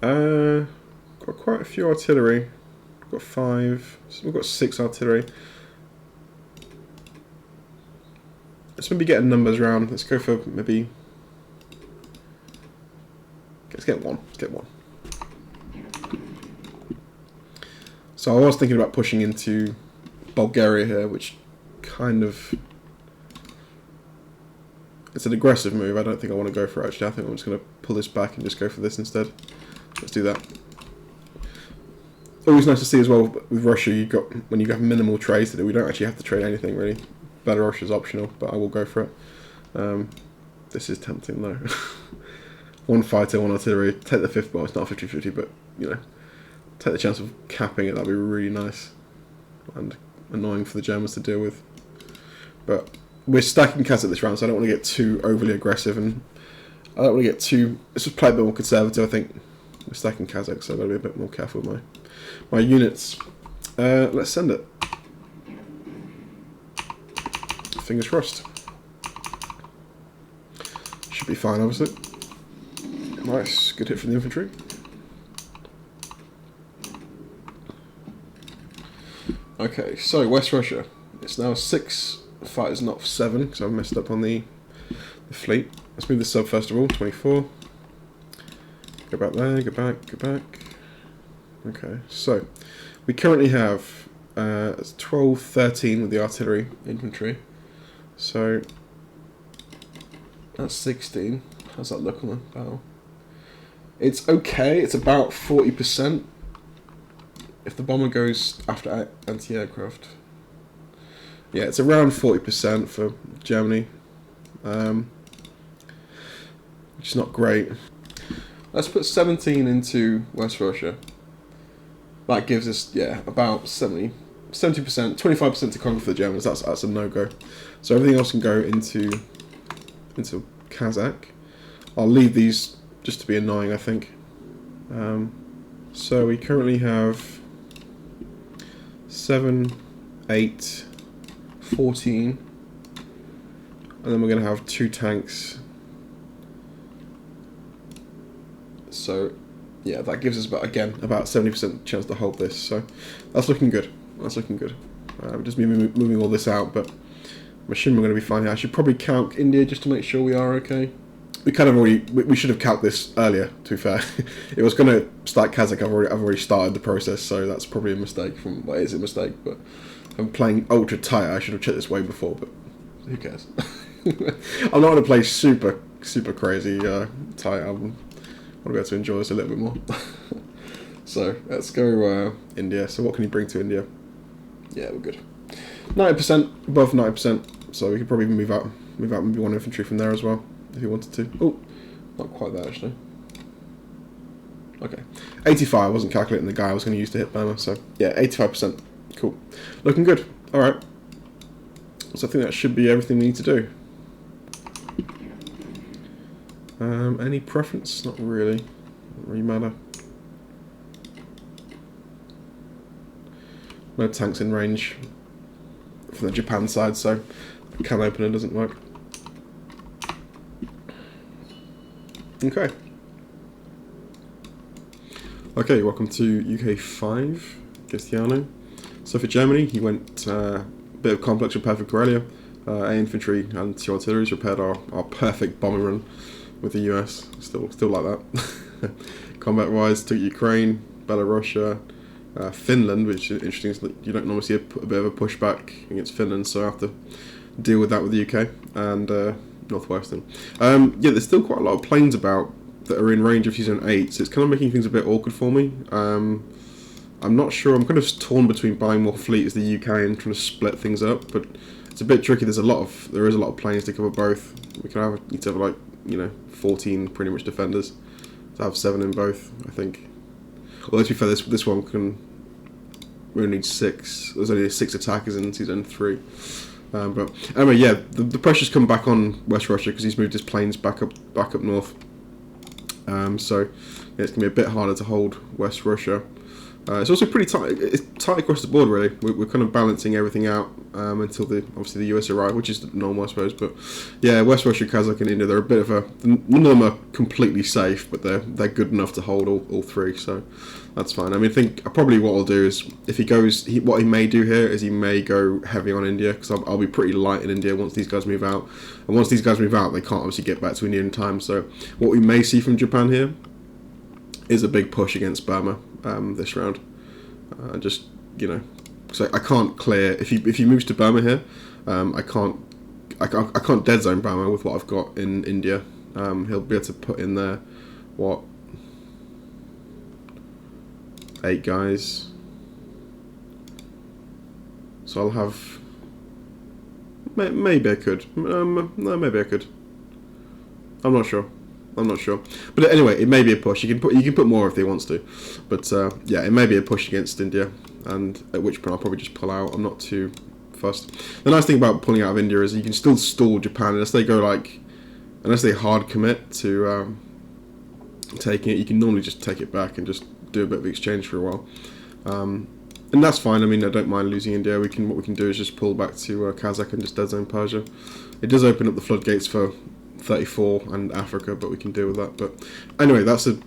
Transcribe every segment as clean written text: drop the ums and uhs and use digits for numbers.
Got quite a few artillery. Got 5. So we've got 6 artillery. Let's maybe get numbers round. Let's go for maybe. Let's get 1. Let's get 1. So I was thinking about pushing into Bulgaria here, which kind of. It's an aggressive move. I don't think I want to go for it, actually. I think I'm just going to pull this back and just go for this instead. Let's do that. Always nice to see as well with Russia, you got when you have minimal trades that we don't actually have to trade anything really. Belarus is optional, but I will go for it. This is tempting though. 1 fighter, 1 artillery. Take the 5th. Well, it's not 50-50, but you know, take the chance of capping it. That'd be really nice and annoying for the Germans to deal with. But we're stacking Kazakh this round, so I don't want to get too overly aggressive, and I don't want to get too. Let's just play a bit more conservative. I think we're stacking Kazakh, so I've got to be a bit more careful with my units. Let's send it. Fingers crossed. Should be fine, obviously. Nice, good hit from the infantry. Okay, so West Russia. It's now 6 fighters, not 7, because I've messed up on the fleet. Let's move the sub first of all, 24. Go back there, go back, go back. Okay, so we currently have 12, 13 with the artillery infantry. So that's 16. How's that look on the battle? It's okay, it's about 40%. If the bomber goes after anti-aircraft. Yeah, it's around 40% for Germany. Which is not great. Let's put 17 into West Russia. That gives us, yeah, about 70%, 25% to conquer for the Germans. That's a no-go. So everything else can go into Kazakh. I'll leave these just to be annoying, I think. So we currently have 7, 8, 14, and then we're going to have 2 tanks. So yeah, that gives us about 70% chance to hold this. So that's looking good. That's looking good. Just moving all this out, but I'm assuming we're going to be fine here. I should probably calc India just to make sure we are okay. We kind of we should have calced this earlier. To be fair, it was going to start Kazakh. I've already started the process, so that's probably a mistake. Well, it is a mistake, but I'm playing ultra tight. I should have checked this way before, but who cares? I'm not going to play super crazy tight. I want to be able to enjoy this a little bit more. So let's go India. So what can you bring to India? Yeah, we're good. 90%, above 90%. So we could probably move out maybe 1 infantry from there as well if you wanted to. Oh, not quite there actually. Okay, 85. I wasn't calculating the guy I was going to use to hit Burma. So yeah, 85%. Cool. Looking good. All right. So I think that should be everything we need to do. Any preference? Not really. Doesn't really matter. No tanks in range from the Japan side, so the can opener doesn't work. Okay. Okay, welcome to UK 5, Cristiano. So for Germany, he went a bit of complex repair for Karelia. A infantry and 2 artilleries repaired our perfect bombing run with the US. Still like that. Combat-wise, took Ukraine, Belarus, Finland, which is interesting. Is that you don't normally see a bit of a pushback against Finland, so I have to deal with that with the UK and Northwestern. Yeah, there's still quite a lot of planes about that are in range of Zone 8, so it's kind of making things a bit awkward for me. I'm not sure. I'm kind of torn between buying more fleet as the UK and trying to split things up, but it's a bit tricky. There is a lot of planes to cover both. We can need to have 14 pretty much defenders to have 7 in both, I think. Well, let's be fair, this one we only need 6. There's only 6 attackers in Zone 3. But anyway, yeah, the pressure's come back on West Russia because he's moved his planes back up north. So yeah, it's gonna be a bit harder to hold West Russia. It's also pretty tight. It's tight across the board, really. We're kind of balancing everything out until obviously the US arrive, which is normal, I suppose. But yeah, West Russia, Kazakh, and India, they're a bit of a. None of them are completely safe, but they're good enough to hold all three. So that's fine. I mean, I think probably what I'll do is if he goes, what he may do here is he may go heavy on India because I'll be pretty light in India once these guys move out. And once these guys move out, they can't obviously get back to India in time. So what we may see from Japan here is a big push against Burma this round. Just, you know, so I can't clear if he moves to Burma here. I can't dead zone Burma with what I've got in India. He'll be able to put in there 8 guys. So I'll have maybe I could. No, maybe I could. I'm not sure. But anyway, it may be a push. You can put more if he wants to, but yeah, it may be a push against India, and at which point I'll probably just pull out. I'm not too fussed. The nice thing about pulling out of India is you can still stall Japan unless they hard commit to taking it. You can normally just take it back and just do a bit of exchange for a while, and that's fine. I mean, I don't mind losing India. What we can do is just pull back to Kazakh and just dead zone Persia. It does open up the floodgates for 34 and Africa, but we can deal with that. But anyway, that's a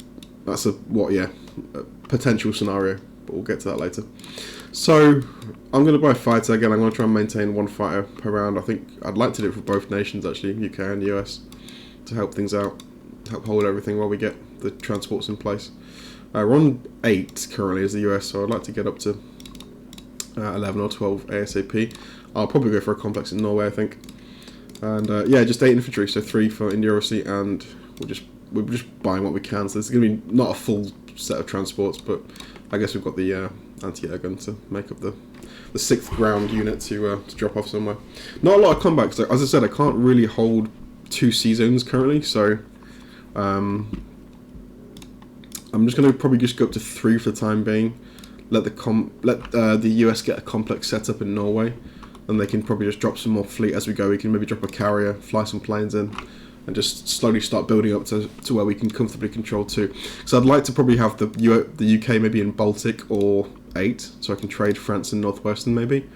potential scenario, but we'll get to that later. So I'm going to buy a fighter again. I'm going to try and maintain 1 fighter per round. I think I'd like to do it for both nations actually, UK and US, to help things out, help hold everything while we get the transports in place. We're on 8 currently as the US, so I'd like to get up to 11 or 12 ASAP. I'll probably go for a complex in Norway, I think. And yeah, just 8 infantry, so 3 for India obviously, and we're just buying what we can. So this is going to be not a full set of transports, but I guess we've got the anti-air gun to make up the 6th ground unit to drop off somewhere. Not a lot of combat, because as I said, I can't really hold 2 sea zones currently, so I'm just going to probably just go up to 3 for the time being. Let the US get a complex set up in Norway, and they can probably just drop some more fleet as we go. We can maybe drop a carrier, fly some planes in, and just slowly start building up to where we can comfortably control 2. So I'd like to probably have the UK maybe in Baltic or 8, so I can trade France and Northwestern maybe.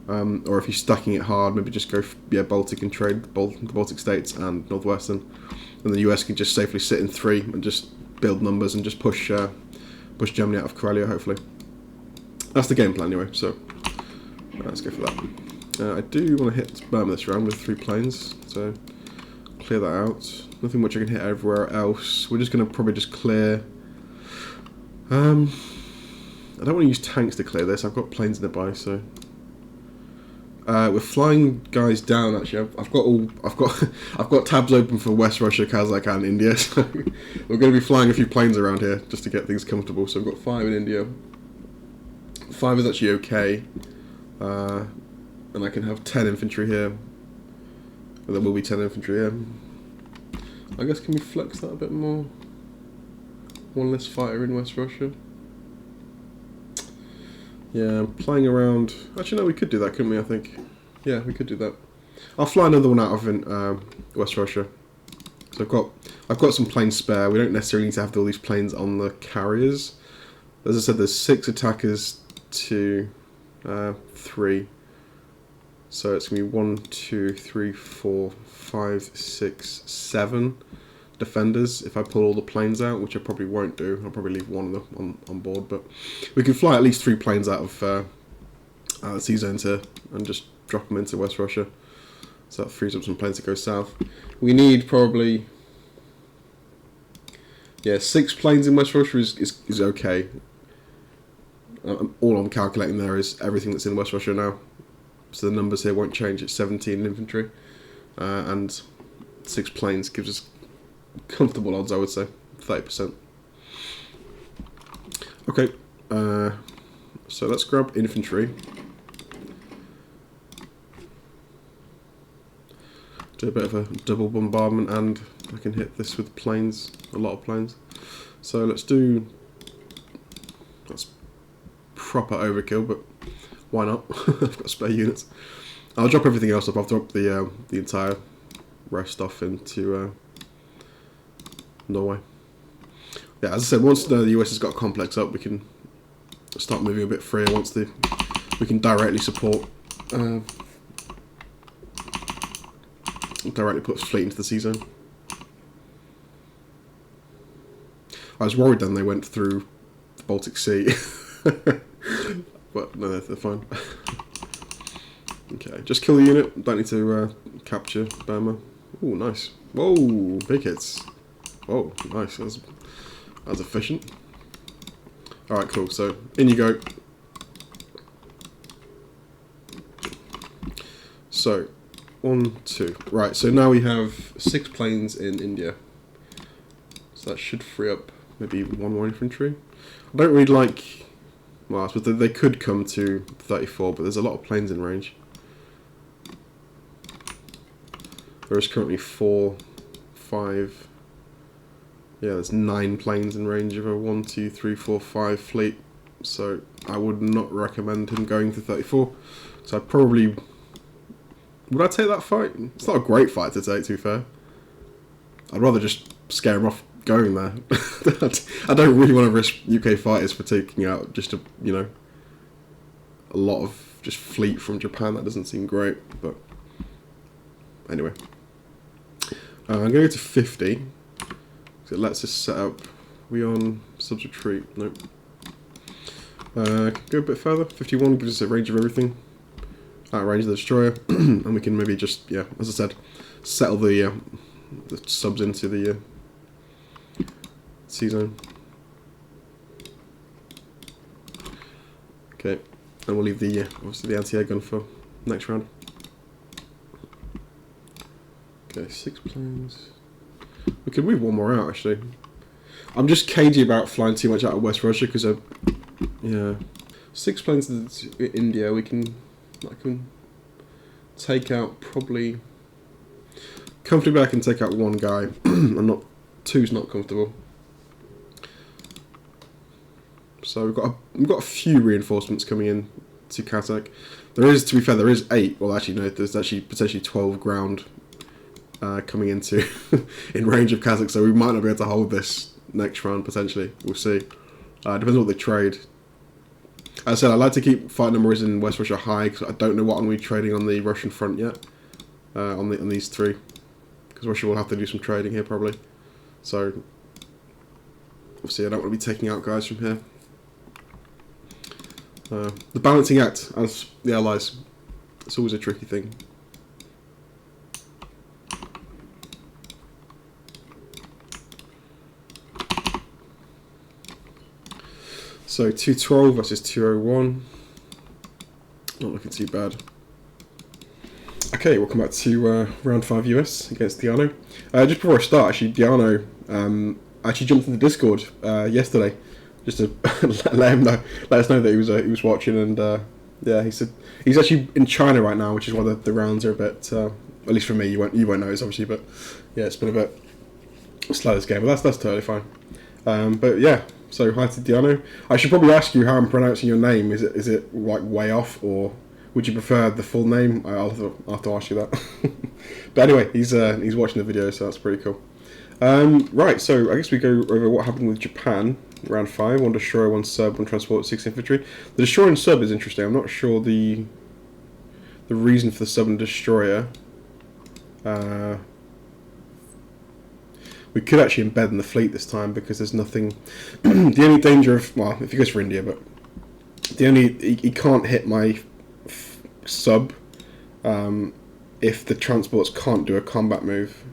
Or if you're stacking it hard, maybe just go Baltic and trade the Baltic states and Northwestern, and the US can just safely sit in 3 and just build numbers and just push Germany out of Karelia, hopefully. That's the game plan anyway, so let's go for that. I do want to hit Burma this round with 3 planes, so clear that out. Nothing much I can hit everywhere else. We're just going to probably just clear. I don't want to use tanks to clear this. I've got planes nearby, so we're flying guys down. Actually, I've got tabs open for West Russia, Kazakh, and India. So we're going to be flying a few planes around here just to get things comfortable. So we've got 5 in India. 5 is actually okay. And I can have 10 infantry here. And there will be 10 infantry here. I guess, can we flex that a bit more? 1 less fighter in West Russia. Yeah, I'm playing around. Actually, no, we could do that, couldn't we? I think. Yeah, we could do that. I'll fly another one out of West Russia. So I've got some planes spare. We don't necessarily need to have all these planes on the carriers. As I said, there's 6 attackers to 3. So it's going to be 1, 2, 3, 4, 5, 6, 7 defenders if I pull all the planes out, which I probably won't do. I'll probably leave 1 of them on board, but we can fly at least 3 planes out of the sea zones here and just drop them into West Russia. So that frees up some planes to go south. We need probably 6 planes in West Russia is okay. All I'm calculating there is everything that's in West Russia now. So the numbers here won't change. It's 17 infantry and 6 planes gives us comfortable odds, I would say, 30%. Okay, so let's grab infantry. Do a bit of a double bombardment, and I can hit this with planes, a lot of planes. So let's do. That's proper overkill, but why not? I've got spare units. I'll drop everything else up. I'll drop the entire rest off into Norway. Yeah, as I said, once the US has got a complex up, we can start moving a bit freer once we can directly support, directly put fleet into the sea zone. I was worried then they went through the Baltic Sea, but no, they're fine. Okay, just kill the unit. Don't need to capture Burma. Oh, nice. Whoa, big hits. Whoa, nice. That was efficient. Alright, cool. So, in you go. So, 1, 2. Right, so now we have 6 planes in India. So that should free up maybe 1 more infantry. I don't really like... Well, I suppose they could come to 34, but there's a lot of planes in range. There is currently 4, 5... Yeah, there's 9 planes in range of a 1, 2, 3, 4, 5 fleet. So I would not recommend him going to 34. So I probably... Would I take that fight? It's not a great fight to take, to be fair. I'd rather just scare him off going there. I don't really want to risk UK fighters for taking out just a lot of just fleet from Japan. That doesn't seem great, but anyway. I'm going to go to 50. So it lets us set up. We on subs retreat? Nope. Go a bit further. 51 gives us a range of everything. Out of range of the destroyer, and we can maybe just, yeah, as I said, settle the subs into the sea zone. Okay, and we'll leave the obviously the anti-air gun for next round. Okay, 6 planes. We could move 1 more out actually. I'm just cagey about flying too much out of West Russia because yeah, 6 planes to India. I can take out probably comfortably. I can take out 1 guy. I'm not 2's not comfortable. So we've got a few reinforcements coming in to Kazakh. There is, to be fair, there is 8. Well, actually no, there's actually potentially 12 ground coming into in range of Kazakh. So we might not be able to hold this next round potentially. We'll see. Depends on what they trade. As I said, I like to keep fight numbers in West Russia high because I don't know what I'm going to be trading on the Russian front yet. On these 3, because Russia will have to do some trading here probably. So obviously I don't want to be taking out guys from here. The balancing act as the allies, it's always a tricky thing. So 212 versus 201. Not looking too bad. Okay, we'll come back to round 5 US against Diano. Just before I start, actually, Diano actually jumped into Discord yesterday, just to let us know that he was watching, and yeah, he said he's actually in China right now, which is why the rounds are a bit. At least for me, you won't notice obviously, but yeah, it's been a bit slow this game, but that's totally fine. But yeah. So hi to Diano. I should probably ask you how I'm pronouncing your name. Is it like way off, or would you prefer the full name? I'll have to ask you that. But anyway, he's watching the video, so that's pretty cool. Right, so I guess we go over what happened with Japan. Round 5, 1 destroyer, 1 sub, 1 transport, 6 infantry. The destroyer and sub is interesting. I'm not sure the reason for the sub and destroyer. We could actually embed in the fleet this time because there's nothing. The only danger of, well, if he goes for India, but he can't hit my sub if the transports can't do a combat move.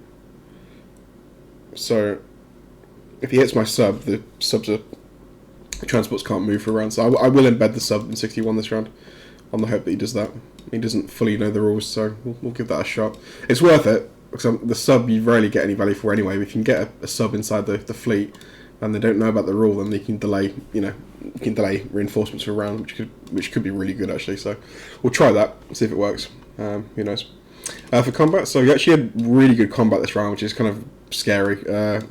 So if he hits my sub, the transports can't move for a round. So I will embed the sub in 61 this round on the hope that he does that. He doesn't fully know the rules, so we'll give that a shot. It's worth it. Because the sub you rarely get any value for anyway. If you can get a sub inside the fleet and they don't know about the rule, then they can delay, reinforcements for a round, which could be really good actually. So we'll try that, see if it works. Who knows? For combat, so we actually had really good combat this round, which is kind of scary.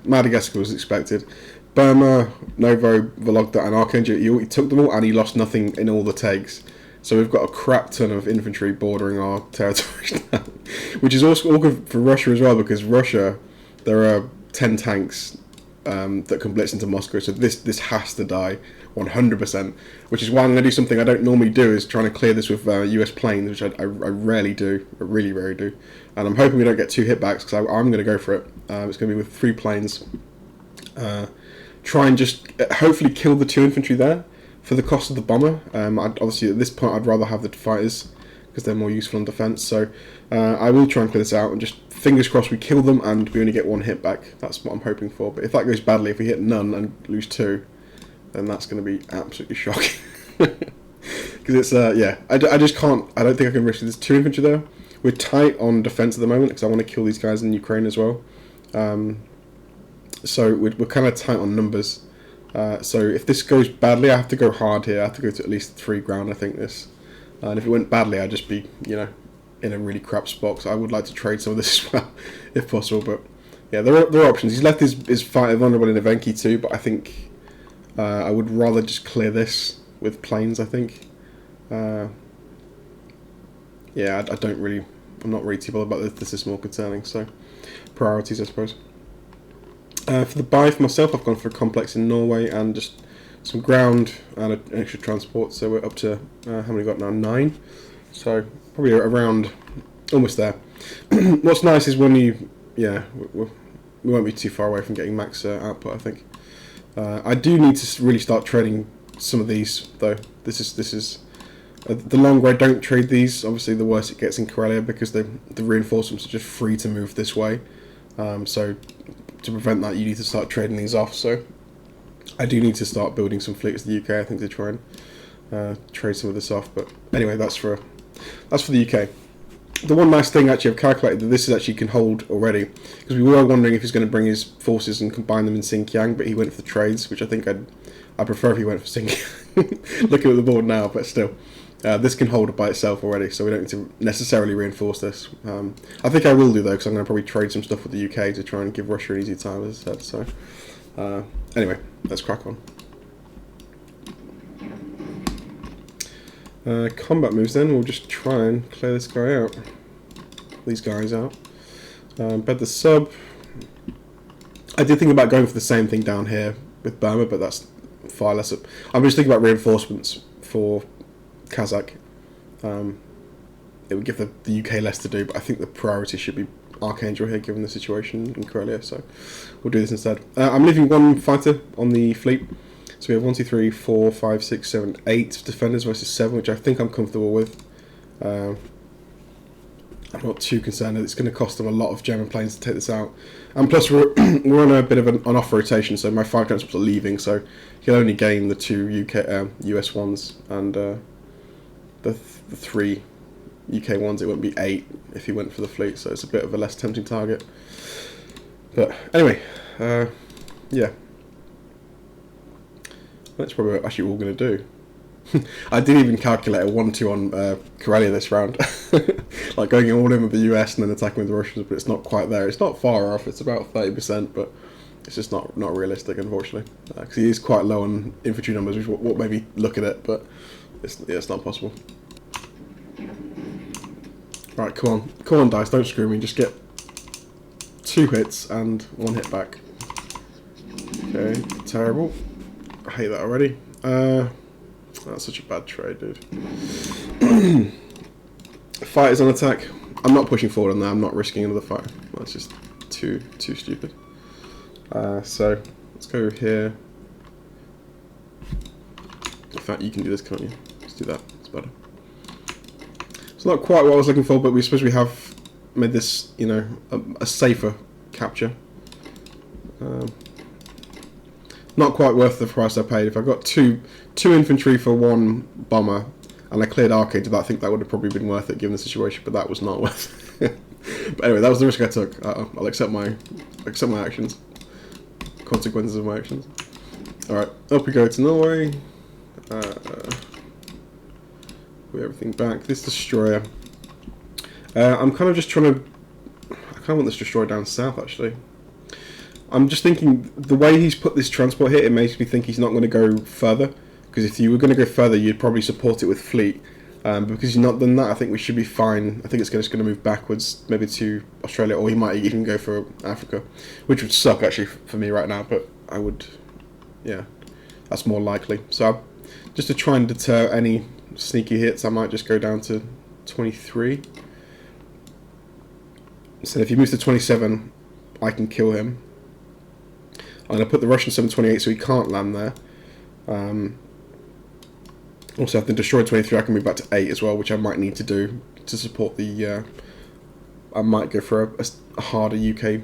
Madagascar was expected. Burma, Novo, Vologda and Archangel, he took them all and he lost nothing in all the takes. So we've got a crap ton of infantry bordering our territory now, which is also all good for Russia as well, because Russia, there are 10 tanks that can blitz into Moscow. So this has to die 100%, which is why I'm going to do something I don't normally do, is trying to clear this with US planes, which I rarely do, I really rarely do. And I'm hoping we don't get 2 hitbacks, because I'm going to go for it. It's going to be with 3 planes. Try and just hopefully kill the 2 infantry there for the cost of the bomber. Obviously at this point I'd rather have the fighters, because they're more useful in defence. So I will try and clear this out, and just fingers crossed we kill them and we only get 1 hit back. That's what I'm hoping for. But if that goes badly, if we hit none and lose 2, then that's going to be absolutely shocking. Because it's I just can't. I don't think I can risk it. There's 2 infantry there. We're tight on defence at the moment, because I want to kill these guys in Ukraine as well. So we're kind of tight on numbers. So if this goes badly, I have to go hard here. I have to go to at least 3 ground, I think, this. And if it went badly, I'd just be, in a really crap spot. So I would like to trade some of this as well, if possible. But yeah, there are options. He's left his fighter vulnerable in Evenki too, but I think I would rather just clear this with planes, I think. Yeah, I'm not really too bothered about this. This is more concerning. So priorities, I suppose. For the buy for myself, I've gone for a complex in Norway and just some ground and an extra transport. So we're up to, how many we got now? 9. So probably around, almost there. What's nice is when we won't be too far away from getting max output, I think. I do need to really start trading some of these, though. This is the longer I don't trade these, obviously the worse it gets in Karelia, because the reinforcements are just free to move this way. So to prevent that, you need to start trading these off. So I do need to start building some fleets in the UK, I think, to try and trade some of this off. But anyway, that's for the UK. The one nice thing, actually, I've calculated that this is actually can hold already, because we were wondering if he's going to bring his forces and combine them in Xinjiang, but he went for the trades, which I think I'd prefer if he went for Xinjiang. Looking at the board now, but still. This can hold by itself already, so we don't need to necessarily reinforce this. I think I will do, though, because I'm going to probably trade some stuff with the UK to try and give Russia an easy time, as I said. So, anyway, let's crack on. Combat moves then, we'll just try and clear this guy out. These guys out. Bed the sub. I did think about going for the same thing down here with Burma, but that's far less. I'm just thinking about reinforcements for Kazakh. It would give the UK less to do, but I think the priority should be Archangel here, given the situation in Karelia, so we'll do this instead. I'm leaving 1 fighter on the fleet. So we have 1, 2, 3, 4, 5, 6, 7, 8 defenders versus 7, which I think I'm comfortable with. I'm not too concerned that it's going to cost them a lot of German planes to take this out. And plus we're on a bit of an on-off rotation, so my 5 transports are leaving, so he'll only gain the 2 US ones and the 3 UK ones. It won't be 8 if he went for the fleet, so it's a bit of a less tempting target. But anyway, yeah. That's probably actually all we're going to do. I didn't even calculate a 1-2 on Karelia this round. Like going all in with the US and then attacking with the Russians, but it's not quite there. It's not far off, it's about 30%, but it's just not realistic, unfortunately. Because he is quite low on infantry numbers, which what made me look at it, but it's not possible. Right, come on dice, don't screw me, just get 2 hits and 1 hit back. Okay, terrible. I hate that already. That's such a bad trade, dude. Fighters on attack. I'm not pushing forward on that. I'm not risking another fight. That's just too stupid. So let's go here. In fact, you can do this, can't you? Let's do that. It's better. It's not quite what I was looking for, but we suppose we have made this, a safer capture. Not quite worth the price I paid. If I got two infantry for 1 bomber and I cleared Arcade, I think that would have probably been worth it given the situation, but that was not worth it. But anyway, that was the risk I took. I'll accept my actions. Consequences of my actions. Alright, up we go to Norway. Put everything back. This destroyer. I'm kind of just trying to... I kind of want this destroyer down south, actually. I'm just thinking, the way he's put this transport here, it makes me think he's not going to go further. Because if you were going to go further, you'd probably support it with fleet. But because he's not done that, I think we should be fine. I think it's just going to move backwards, maybe to Australia, or he might even go for Africa, which would suck actually for me right now, but I would, yeah, that's more likely. So just to try and deter any sneaky hits, I might just go down to 23. So if he moves to 27, I can kill him. I'm going to put the Russian 728 so he can't land there. Also, if they destroy 23, I can move back to 8 as well, which I might need to do to support the... I might go for a harder UK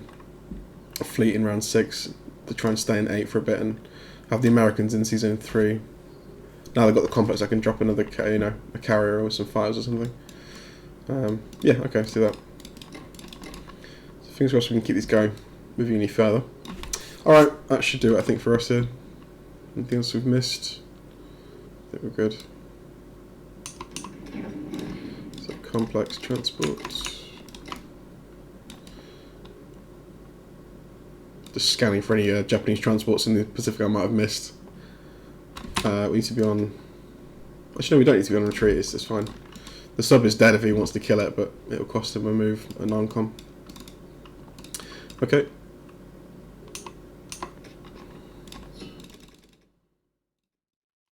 fleet in round 6 to try and stay in 8 for a bit and have the Americans in season 3. Now they've got the complex, I can drop another, a carrier or some fighters or something. Yeah, okay, let's do that. So fingers crossed we can keep these going, moving any further. Alright, that should do it, I think, for us here. Anything else we've missed? I think we're good. So complex transports. Just scanning for any Japanese transports in the Pacific I might have missed. We need to be on... Actually no, we don't need to be on retreat, it's fine. The sub is dead if he wants to kill it, but it'll cost him a move, a non-com. Okay,